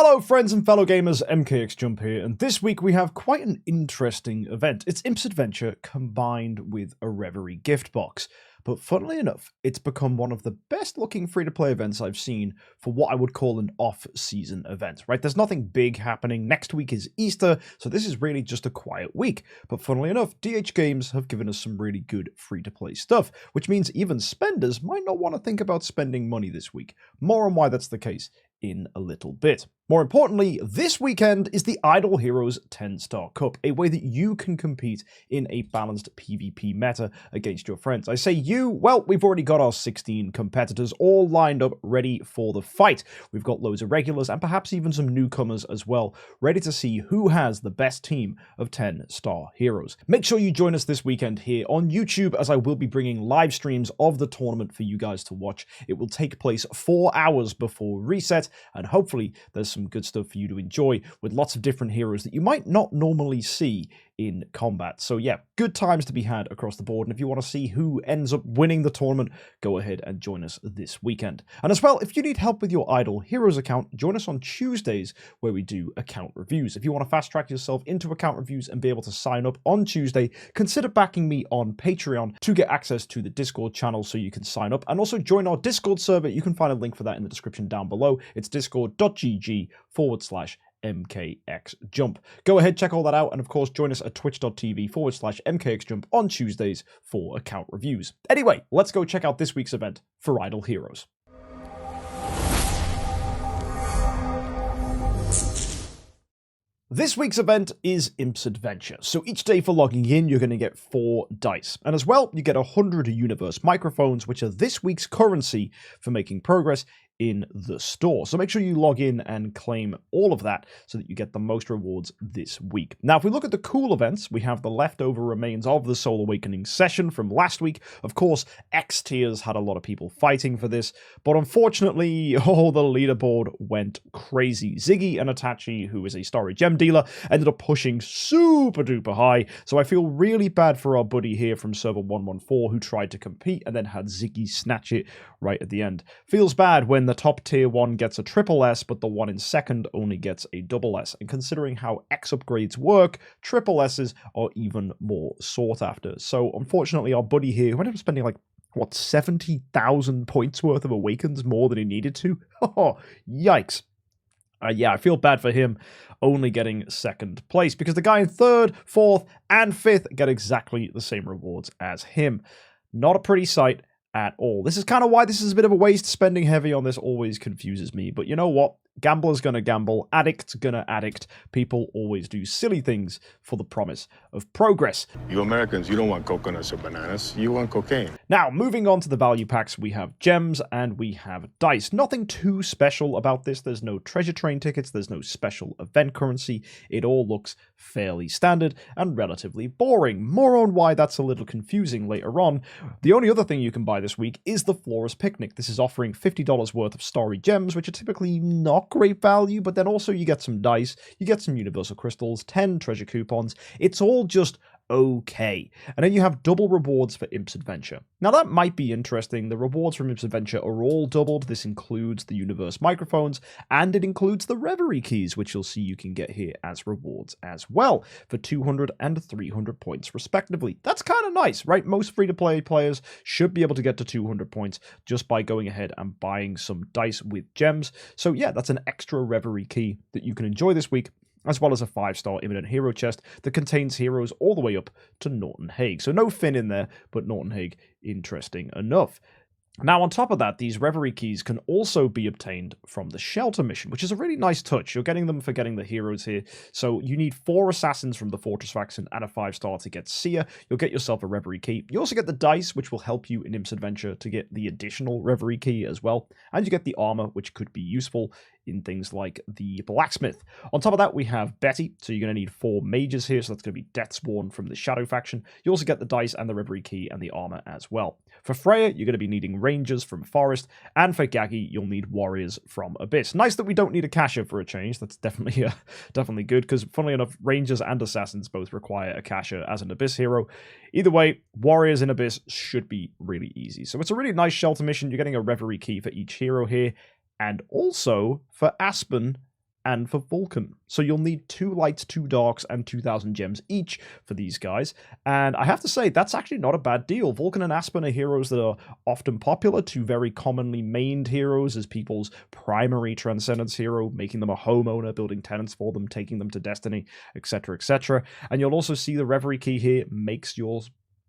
Hello friends and fellow gamers, MKxJUMP here, and this week we have quite an interesting event. It's Imp's Adventure combined with a Reverie gift box. But funnily enough, it's become one of the best looking free-to-play events I've seen for what I would call an off-season event, right? There's nothing big happening. Next week is Easter, so this is really just a quiet week. But funnily enough, DH Games have given us some really good free-to-play stuff, which means even spenders might not want to think about spending money this week. More on why that's the case in a little bit. More importantly, this weekend is the Idle Heroes 10-Star Cup, a way that you can compete in a balanced PvP meta against your friends. I say you, well, we've already got our 16 competitors all lined up, ready for the fight. We've got loads of regulars and perhaps even some newcomers as well, ready to see who has the best team of 10-star heroes. Make sure you join us this weekend here on YouTube, as I will be bringing live streams of the tournament for you guys to watch. It will take place 4 hours before reset, and hopefully there's some good stuff for you to enjoy with lots of different heroes that you might not normally see in combat. So yeah, good times to be had across the board, and if you want to see who ends up winning the tournament, go ahead and join us this weekend. And as well, if you need help with your Idle Heroes account, join us on Tuesdays where we do account reviews. If you want to fast track yourself into account reviews and be able to sign up on Tuesday, consider backing me on Patreon to get access to the Discord channel so you can sign up and also join our Discord server. You can find a link for that in the description down below. It's discord.gg/MKxJUMP. Go ahead, check all that out, and of course join us at twitch.tv/MKxJUMP on Tuesdays for account reviews. Anyway, let's go check out this week's event for Idle Heroes. This week's event is Imp's Adventure. So each day for logging in, you're going to get 4 dice. And as well, you get 100 universe microphones, which are this week's currency for making progress in the store. So make sure you log in and claim all of that so that you get the most rewards this week. Now, if we look at the cool events, we have the leftover remains of the Soul Awakening session from last week. Of course, X tiers had a lot of people fighting for this, but unfortunately, the leaderboard went crazy. Ziggy and Itachi, who is a Starry Gem dealer, ended up pushing super duper high. So I feel really bad for our buddy here from server 114 who tried to compete and then had Ziggy snatch it right at the end. Feels bad when the top tier one gets a triple S, but the one in second only gets a double S. And considering how X upgrades work, triple S's are even more sought after. So unfortunately, our buddy here, who ended up spending 70,000 points worth of Awakens more than he needed to. Oh, yikes. Yeah, I feel bad for him only getting second place, because the guy in third, fourth, and fifth get exactly the same rewards as him. Not a pretty sight at all. This is kind of why this is a bit of a waste. Spending heavy on this always confuses me, but you know what? Gambler's gonna gamble, addict's gonna addict. People always do silly things for the promise of progress. You Americans, you don't want coconuts or bananas, you want cocaine. Now, moving on to the value packs, we have gems and we have dice. Nothing too special about this. There's no treasure train tickets, there's no special event currency. It all looks fairly standard and relatively boring. More on why that's a little confusing later on. The only other thing you can buy this week is the Florist Picnic. This is offering $50 worth of Starry Gems, which are typically not great value, but then also you get some dice, you get some universal crystals, 10 treasure coupons. It's all just okay. And then you have double rewards for Imp's Adventure. Now that might be interesting. The rewards from Imp's Adventure are all doubled. This includes the universe microphones, and it includes the Reverie keys, which you'll see you can get here as rewards as well, for 200 and 300 points respectively. That's kind of nice, right? Most free-to-play players should be able to get to 200 points just by going ahead and buying some dice with gems. So yeah, that's an extra Reverie key that you can enjoy this week, as well as a 5-star Imminent Hero chest that contains heroes all the way up to Norton Hague. So no Finn in there, but Norton Hague, interesting enough. Now, on top of that, these Reverie keys can also be obtained from the Shelter mission, which is a really nice touch. You're getting them for getting the heroes here. So you need 4 assassins from the Fortress faction and a 5-star to get Seer. You'll get yourself a Reverie key. You also get the dice, which will help you in Imp's Adventure to get the additional Reverie key as well. And you get the armor, which could be useful in things like the Blacksmith. On top of that, we have Betty. So you're going to need 4 mages here. So that's going to be Deathsworn from the Shadow faction. You also get the dice and the Reverie key and the armor as well. For Freya, you're going to be needing Rangers from Forest, and for Gaggy, you'll need Warriors from Abyss. Nice that we don't need a Cacher for a change. That's definitely good, because funnily enough, Rangers and Assassins both require a Cacher as an Abyss hero. Either way, Warriors in Abyss should be really easy. So it's a really nice Shelter mission. You're getting a Reverie key for each hero here, and also for Aspen and for Vulcan. So you'll need 2 lights, 2 darks, and 2,000 gems each for these guys. And I have to say, that's actually not a bad deal. Vulcan and Aspen are heroes that are often popular, 2 very commonly mained heroes as people's primary Transcendence hero, making them a homeowner, building tenants for them, taking them to Destiny, etc., etc. And you'll also see the Reverie key here makes your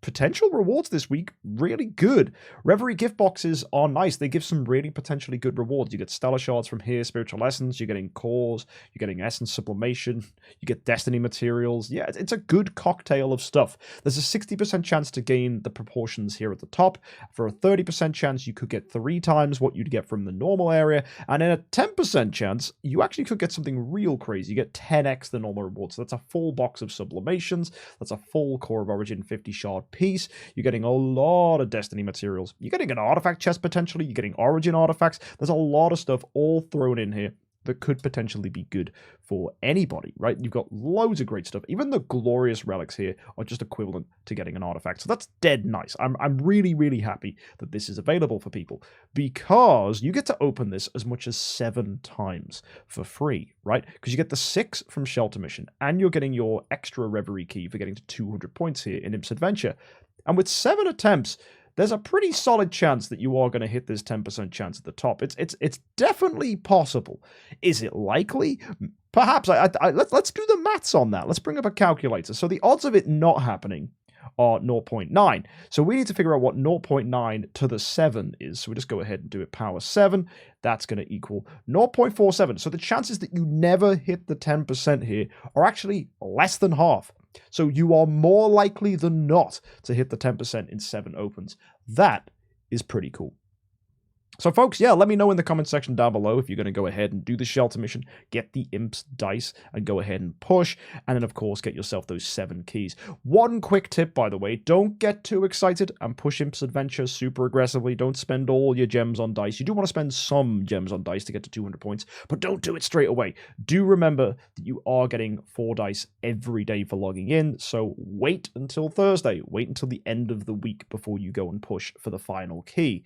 potential rewards this week really good. Reverie gift boxes are nice. They give some really potentially good rewards. You get Stellar Shards from here, Spiritual Essence, you're getting Cores, you're getting Essence Sublimation, you get Destiny materials. Yeah, it's a good cocktail of stuff. There's a 60% chance to gain the proportions here at the top. For a 30% chance, you could get 3 times what you'd get from the normal area. And in a 10% chance, you actually could get something real crazy. You get 10x the normal reward. So that's a full box of Sublimations. That's a full Core of Origin 50 shard piece. You're getting a lot of Destiny materials. You're getting an artifact chest potentially. You're getting Origin artifacts. There's a lot of stuff all thrown in here that could potentially be good for anybody, right? You've got loads of great stuff. Even the glorious relics here are just equivalent to getting an artifact. So that's dead nice. I'm really, really happy that this is available for people because you get to open this as much as 7 times for free, right? Because you get the 6 from Shelter Mission and you're getting your extra Reverie key for getting to 200 points here in Imp's Adventure. And with 7 attempts, there's a pretty solid chance that you are going to hit this 10% chance at the top. It's definitely possible. Is it likely? Perhaps. Let's do the maths on that. Let's bring up a calculator. So the odds of it not happening are 0.9. So we need to figure out what 0.9 to the 7 is. So we just go ahead and do it power 7. That's going to equal 0.47. So the chances that you never hit the 10% here are actually less than half. So you are more likely than not to hit the 10% in 7 opens. That is pretty cool. So folks, yeah, let me know in the comment section down below if you're going to go ahead and do the Shelter Mission, get the Imp's dice, and go ahead and push, and then of course get yourself those 7 keys. One quick tip, by the way, don't get too excited and push Imp's Adventure super aggressively. Don't spend all your gems on dice. You do want to spend some gems on dice to get to 200 points, but don't do it straight away. Do remember that you are getting 4 dice every day for logging in, so wait until Thursday. Wait until the end of the week before you go and push for the final key.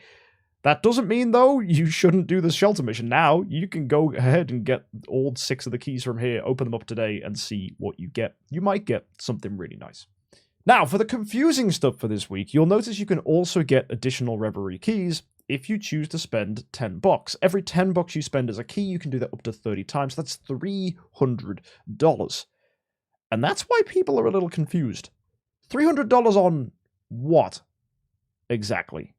That doesn't mean, though, you shouldn't do the Shelter Mission now. You can go ahead and get all 6 of the keys from here, open them up today, and see what you get. You might get something really nice. Now, for the confusing stuff for this week, you'll notice you can also get additional Reverie keys if you choose to spend $10. Every $10 you spend as a key, you can do that up to 30 times. That's $300. And that's why people are a little confused. $300 on what? Exactly.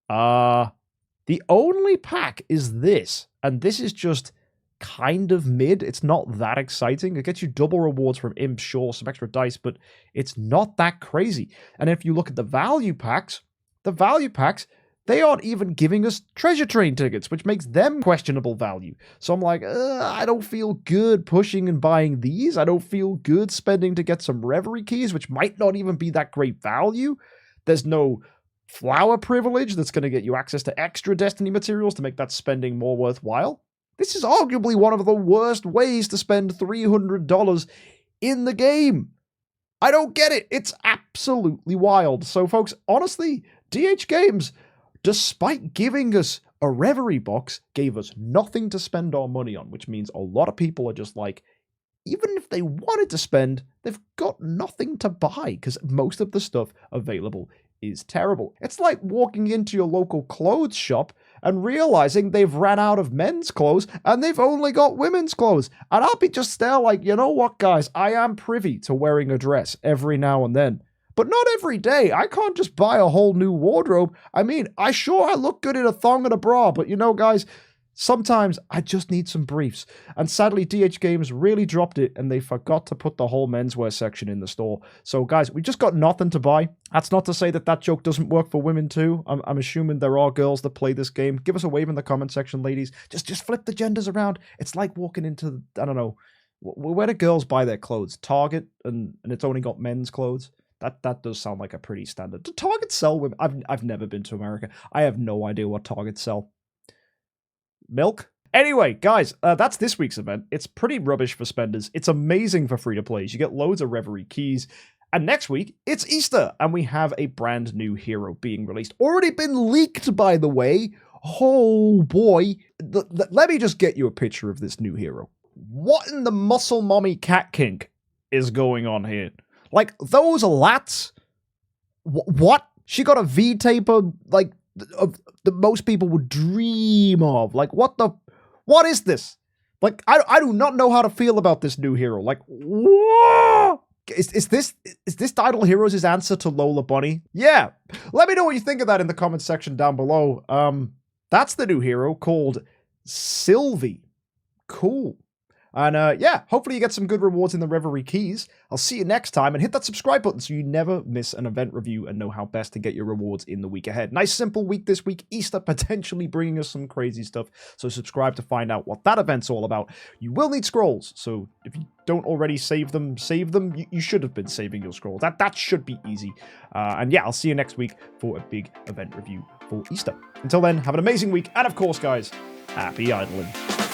The only pack is this, and this is just kind of mid. It's not that exciting. It gets you double rewards from Imp, sure, some extra dice, but it's not that crazy. And if you look at the value packs, they aren't even giving us treasure train tickets, which makes them questionable value. So I'm like, I don't feel good pushing and buying these. I don't feel good spending to get some Reverie keys, which might not even be that great value. There's no flower privilege that's going to get you access to extra Destiny materials to make that spending more worthwhile. This is arguably one of the worst ways to spend $300 in the game. I don't get it. It's absolutely wild. So folks, honestly, DH Games, despite giving us a Reverie box, gave us nothing to spend our money on, which means a lot of people are just like, even if they wanted to spend, they've got nothing to buy because most of the stuff available is terrible. It's like walking into your local clothes shop and realizing they've ran out of men's clothes and they've only got women's clothes. And I'll be just there like, you know what, guys? I am privy to wearing a dress every now and then, but not every day. I can't just buy a whole new wardrobe. I mean, I look good in a thong and a bra, but you know, guys, sometimes I just need some briefs. And sadly, DH Games really dropped it and they forgot to put the whole menswear section in the store. So guys, we just got nothing to buy. That's not to say that that joke doesn't work for women too. I'm assuming there are girls that play this game. Give us a wave in the comment section, ladies. Just flip the genders around. It's like walking into, I don't know, where do girls buy their clothes? Target, and it's only got men's clothes. That does sound like a pretty standard. Do Target sell women? I've never been to America. I have no idea what Target sell. Milk? Anyway, guys, that's this week's event. It's pretty rubbish for spenders. It's amazing for free-to-plays. You get loads of Reverie keys. And next week, it's Easter, and we have a brand new hero being released. Already been leaked, by the way. Oh, boy. Let me just get you a picture of this new hero. what in the muscle mommy cat kink is going on here? Like, those lats? What? She got a V-taper, like, that most people would dream of. Like, what is this? Like, I do not know how to feel about this new hero. Like, what? Is this Idle Heroes' answer to Lola Bunny? Yeah. Let me know what you think of that in the comments section down below. That's the new hero called Sylvie. Cool. And yeah, hopefully you get some good rewards in the Reverie keys. I'll see you next time, and hit that subscribe button so you never miss an event review and know how best to get your rewards in the week ahead. Nice simple week this week. Easter potentially bringing us some crazy stuff, so subscribe to find out what that event's all about. You will need scrolls, so if you don't already save them. You should have been saving your scrolls. That should be easy. And yeah, I'll see you next week for a big event review for Easter. Until then, have an amazing week, and of course, guys, happy idling.